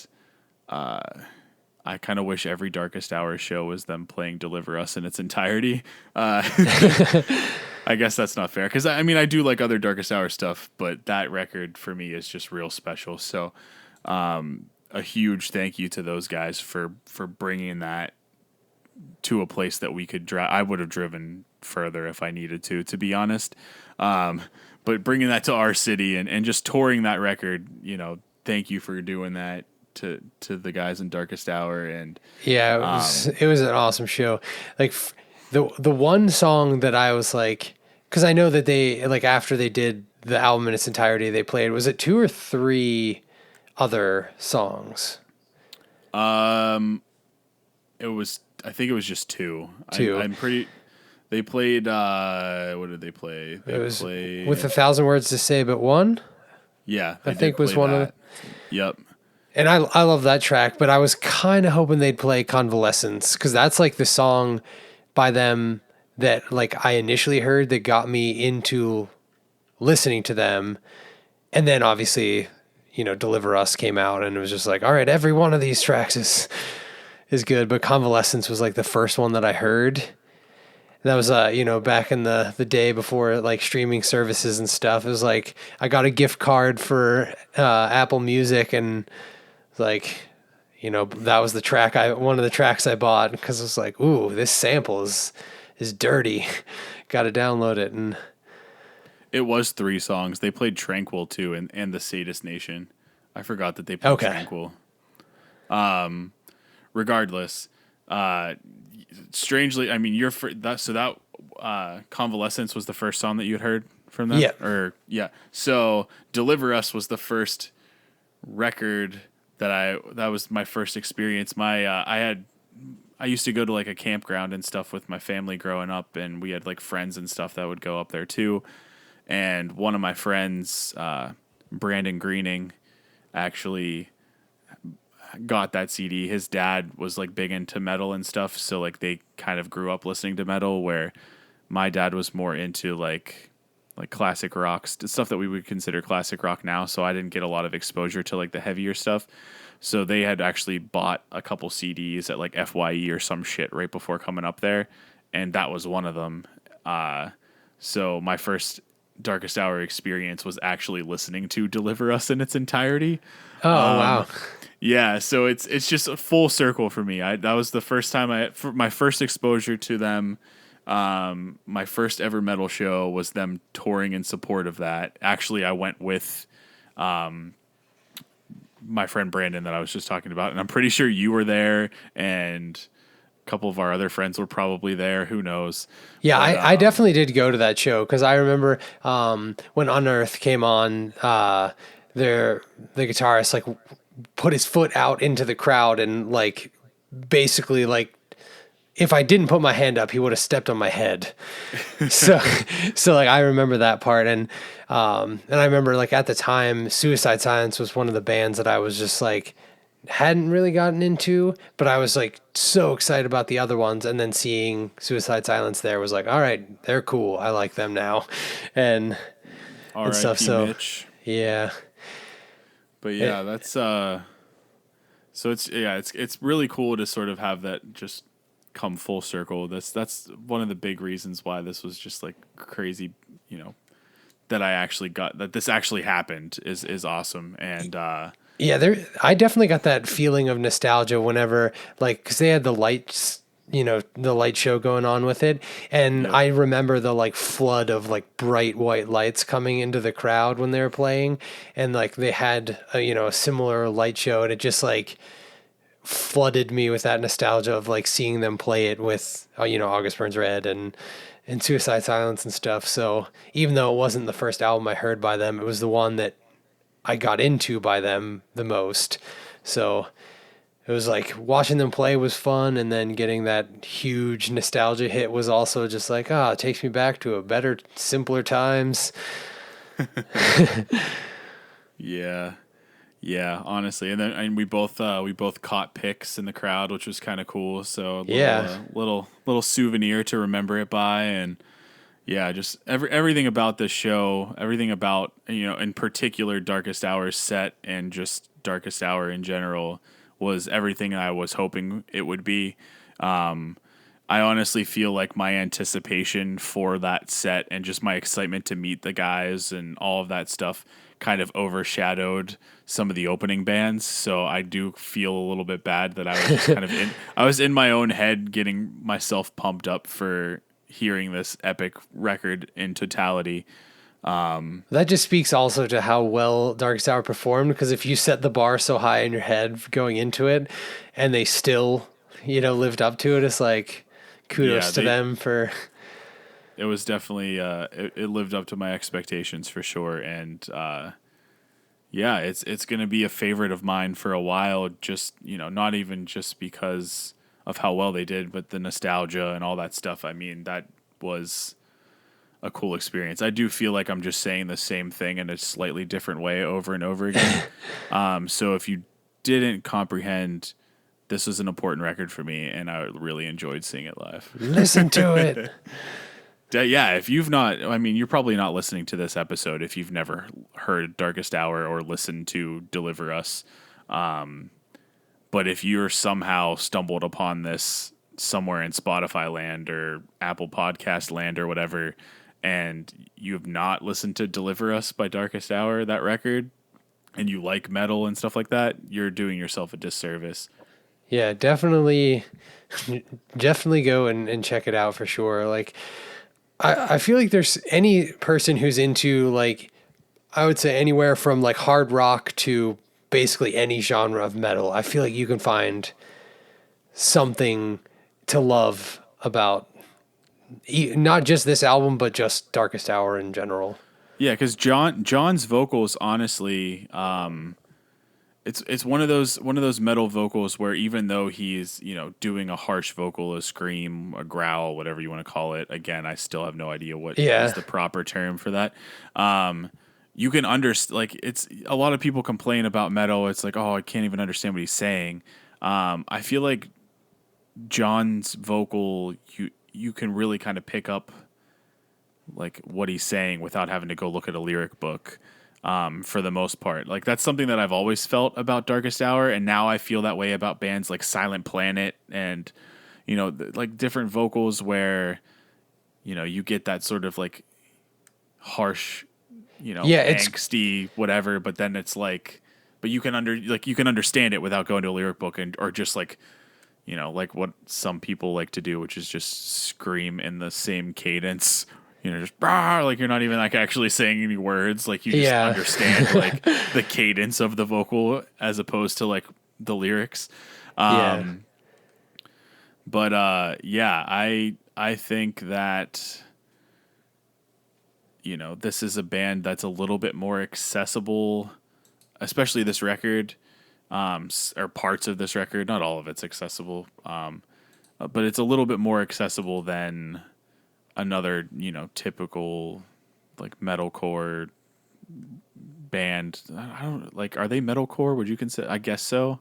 A: I kind of wish every Darkest Hour show was them playing Deliver Us in its entirety. I guess that's not fair, because I mean I do like other Darkest Hour stuff, but that record for me is just real special. So a huge thank you to those guys for bringing that to a place that we could drive. I would have driven further if I needed to be honest. But bringing that to our city and just touring that record, thank you for doing that to the guys in Darkest Hour. And
B: it was an awesome show. Like the one song that I was like, cause I know that they, like after they did the album in its entirety, they played, was it 2 or 3 other songs?
A: I think it was just 2.
B: 2.
A: I'm pretty. They played. What did they play?
B: It was With 1,000 Words to Say But One.
A: Yeah,
B: I think was one of.
A: Yep.
B: And I love that track, but I was kind of hoping they'd play Convalescence, because that's like the song by them that like I initially heard that got me into listening to them, and then obviously Deliver Us came out, and it was just like, all right, every one of these tracks is good, but Convalescence was like the first one that I heard. That was back in the day before like streaming services and stuff. It was like I got a gift card for Apple Music, and like that was one of the tracks I bought, because it was like, ooh, this sample is dirty. Got to download it. And
A: It was 3 songs. They played Tranquil too, and the Sadist Nation. I forgot that they played
B: Okay.
A: Tranquil. Regardless, uh, strangely, I mean, Convalescence was the first song that you had heard from them,
B: Yeah.
A: or yeah. So Deliver Us was the first record that was my first experience. I used to go to like a campground and stuff with my family growing up, and we had like friends and stuff that would go up there too. And one of my friends, Brandon Greening, actually got that CD. His dad was like big into metal and stuff, so like they kind of grew up listening to metal, where my dad was more into like classic rock stuff that we would consider classic rock now. So I didn't get a lot of exposure to like the heavier stuff. So they had actually bought a couple CDs at like FYE or some shit right before coming up there, and that was one of them. So my first Darkest Hour experience was actually listening to Deliver Us in its entirety.
B: Oh, wow.
A: Yeah, so it's just a full circle for me. That was the first time for my first exposure to them. My first ever metal show was them touring in support of that. Actually, I went with my friend Brandon that I was just talking about, and I'm pretty sure you were there, and a couple of our other friends were probably there. Who knows?
B: Yeah,
A: But,
B: I definitely did go to that show because I remember when Unearth came on, the guitarist like put his foot out into the crowd and like basically like if I didn't put my hand up, he would have stepped on my head. So, so like I remember that part, and I remember like at the time, Suicide Silence was one of the bands that I was just like hadn't really gotten into, but I was like so excited about the other ones, and then seeing Suicide Silence there was like, all right, they're cool. I like them now, and stuff.
A: R.I.P.
B: So
A: Mitch.
B: yeah,
A: But yeah, that's so it's really cool to sort of have that just come full circle. That's one of the big reasons why this was just like crazy, that this actually happened is awesome. And
B: yeah, I definitely got that feeling of nostalgia whenever like because they had the lights. The light show going on with it. And
A: Yep.
B: I remember the like flood of like bright white lights coming into the crowd when they were playing. And like they had a similar light show, and it just like flooded me with that nostalgia of like seeing them play it with, August Burns Red and Suicide Silence and stuff. So even though it wasn't the first album I heard by them, it was the one that I got into by them the most. So it was like watching them play was fun, and then getting that huge nostalgia hit was also just like, it takes me back to a better, simpler times.
A: Yeah. Yeah, honestly, and we both caught pics in the crowd, which was kind of cool. So little souvenir to remember it by, and yeah, just everything about this show, everything about in particular Darkest Hour's set and just Darkest Hour in general was everything I was hoping it would be. I honestly feel like my anticipation for that set and just my excitement to meet the guys and all of that stuff kind of overshadowed some of the opening bands. So I do feel a little bit bad that I was just kind of I was in my own head getting myself pumped up for hearing this epic record in totality.
B: That just speaks also to how well Darkest Hour performed, because if you set the bar so high in your head going into it and they still, lived up to it, it's like kudos to them for...
A: It was definitely it lived up to my expectations for sure, and it's going to be a favorite of mine for a while. Just not even just because of how well they did, but the nostalgia and all that stuff. I mean, that was a cool experience. I do feel like I'm just saying the same thing in a slightly different way over and over again. So if you didn't comprehend, this was an important record for me, and I really enjoyed seeing it live.
B: Listen to it.
A: Yeah, if you've not, I mean, you're probably not listening to this episode if you've never heard Darkest Hour or listened to Deliver Us. But if you're somehow stumbled upon this somewhere in Spotify land or Apple Podcast land or whatever, and you have not listened to Deliver Us by Darkest Hour, that record, and you like metal and stuff like that, you're doing yourself a disservice.
B: Yeah, definitely go and check it out for sure. Like, I feel like there's any person who's into like, I would say anywhere from like hard rock to basically any genre of metal. I feel like you can find something to love about not just this album, but just Darkest Hour in general.
A: Yeah, because John's vocals, honestly, it's one of those metal vocals where even though he's doing a harsh vocal, a scream, a growl, whatever you want to call it. Again, I still have no idea what is
B: Yeah.
A: the proper term for that. You can understand, like, it's a lot of people complain about metal. It's like, oh, I can't even understand what he's saying. I feel like John's vocal, you can really kind of pick up like what he's saying without having to go look at a lyric book. For the most part, like that's something that I've always felt about Darkest Hour, and now I feel that way about bands like Silent Planet and like different vocals where you get that sort of like harsh,
B: Yeah, it's
A: angsty whatever, but then it's like, but you can understand it without going to a lyric book and or just like like what some people like to do, which is just scream in the same cadence. Just like you're not even like actually saying any words. Like you just
B: yeah.
A: understand like the cadence of the vocal as opposed to like the lyrics.
B: Yeah.
A: But yeah, I think that this is a band that's a little bit more accessible, especially this record, or parts of this record. Not all of it's accessible, but it's a little bit more accessible than another, typical like metalcore band. I don't like. Are they metalcore? Would you consider? I guess so.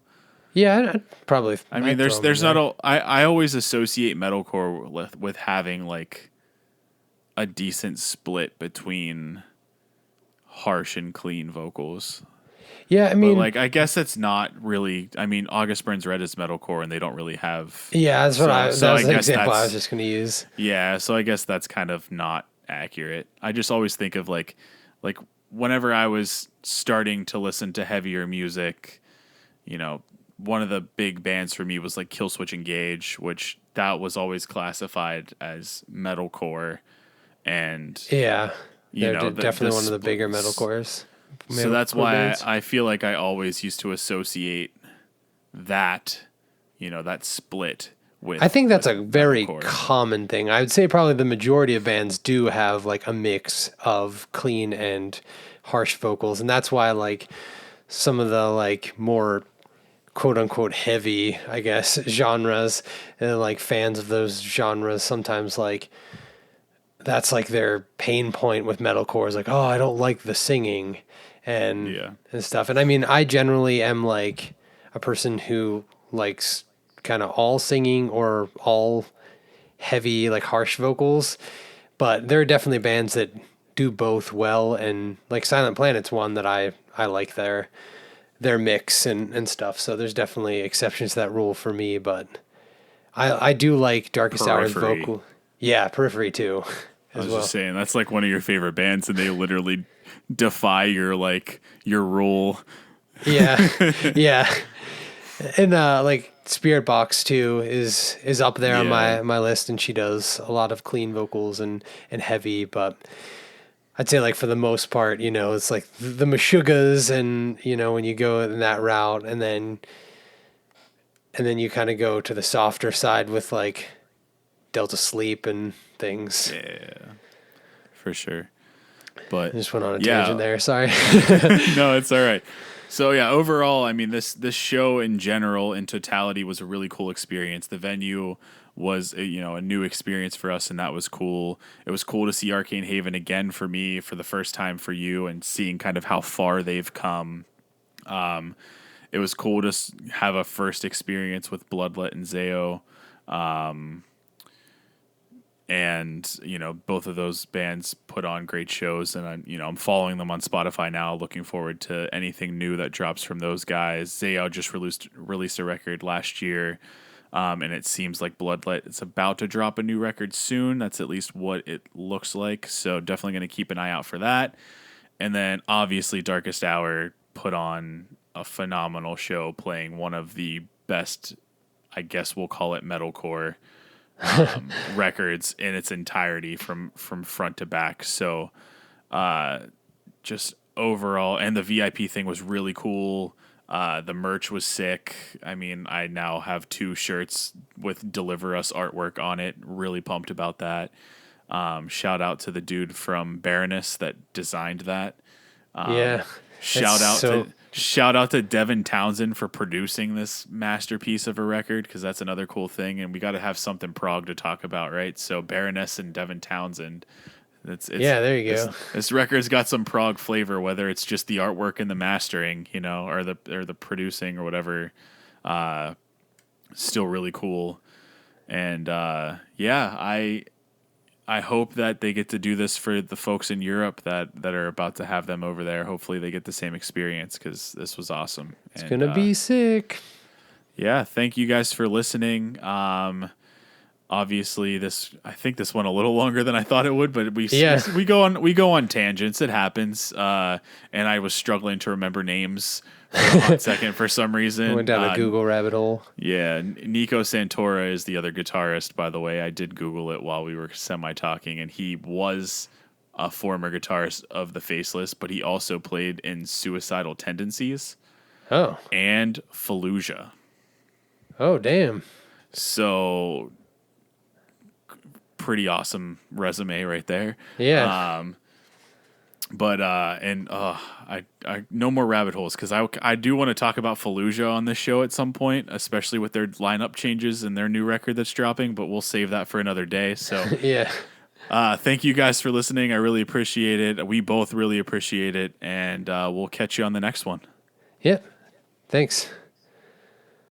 B: Yeah, I'd probably.
A: I mean,
B: I'd throw 'em
A: there's
B: in
A: not
B: there.
A: a. I always associate metalcore with having like a decent split between harsh and clean vocals.
B: Yeah, I
A: But
B: mean,
A: like, I guess that's not really. I mean, August Burns Red is metalcore, and they don't really have.
B: yeah, that's what I.
A: So
B: That
A: I
B: was the
A: guess
B: example I was
A: that's
B: just going to use.
A: yeah. So I guess that's kind of not accurate. I just always think of like whenever I was starting to listen to heavier music, one of the big bands for me was like Killswitch Engage, which that was always classified as metalcore, and
B: Yeah, they're
A: the
B: definitely one of the bigger metalcores.
A: so that's
B: Metalcore
A: why
B: bands.
A: I feel like I always used to associate that, that split
B: I
A: with
B: think that's a very
A: metalcore.
B: common thing. I would say probably the majority of bands do have like a mix of clean and harsh vocals, and that's why like some of the like more quote unquote heavy, I guess, genres and like fans of those genres sometimes like that's like their pain point with metalcore is like, oh, I don't like the singing and
A: Yeah.
B: and stuff. And I mean, I generally am like a person who likes kind of all singing or all heavy, like harsh vocals. But there are definitely bands that do both well, and like Silent Planet's one that I like their mix and stuff. So there's definitely exceptions to that rule for me, but I do like Darkest Hour's
A: Periphery.
B: vocal. Yeah, Periphery too,
A: I
B: as
A: was
B: well.
A: just saying that's like one of your favorite bands, and they literally defy your rule.
B: Yeah, yeah, and like Spirit Box too is up there on
A: Yeah.
B: my list, and she does a lot of clean vocals and heavy, but I'd say like for the most part, it's like the Meshuggahs and when you go in that route and then you kind of go to the softer side with like Delta Sleep and things.
A: Yeah, for sure.
B: I
A: But
B: just went on a
A: yeah,
B: tangent there. Sorry.
A: no, it's all right. So yeah, overall, I mean this show in general, in totality, was a really cool experience. The venue was a new experience for us, and that was cool. It was cool to see Arcane Haven again for me for the first time for you, and seeing kind of how far they've come. It was cool to have a first experience with Bloodlet and Zao. And both of those bands put on great shows, and I'm following them on Spotify now, looking forward to anything new that drops from those guys. Zao just released a record last year, and it seems like Bloodlet is about to drop a new record soon. That's at least what it looks like, so definitely going to keep an eye out for that. And then obviously Darkest Hour put on a phenomenal show, playing one of the best, I guess we'll call it metalcore records in its entirety from front to back. So just overall, and the VIP thing was really cool. The merch was sick. I mean, I now have 2 shirts with Deliver Us artwork on it. Really pumped about that. Shout out to the dude from Baroness that designed that.
B: Yeah.
A: Shout out to Devin Townsend for producing this masterpiece of a record, because that's another cool thing, and we got to have something prog to talk about, right? So Baroness and Devin Townsend.
B: Yeah, there you go.
A: This record's got some prog flavor, whether it's just the artwork and the mastering, or the producing or whatever. Still really cool, and I hope that they get to do this for the folks in Europe that are about to have them over there. Hopefully they get the same experience, because this was awesome.
B: It's going to be sick.
A: Yeah, thank you guys for listening. Obviously I think this went a little longer than I thought it would, but we go on tangents. It happens. And I was struggling to remember names for a hot second for some reason.
B: Went down a Google rabbit hole.
A: Yeah, Nico Santora is the other guitarist, by the way. I did Google it while we were semi-talking, and he was a former guitarist of the Faceless, but he also played in Suicidal Tendencies and Fallujah.
B: Oh, damn.
A: So pretty awesome resume right there.
B: Yeah.
A: I no more rabbit holes, because I do want to talk about Fallujah on this show at some point, especially with their lineup changes and their new record that's dropping, but we'll save that for another day. So
B: yeah.
A: Thank you guys for listening. I really appreciate it. We both really appreciate it, and we'll catch you on the next one.
B: Yep. Thanks.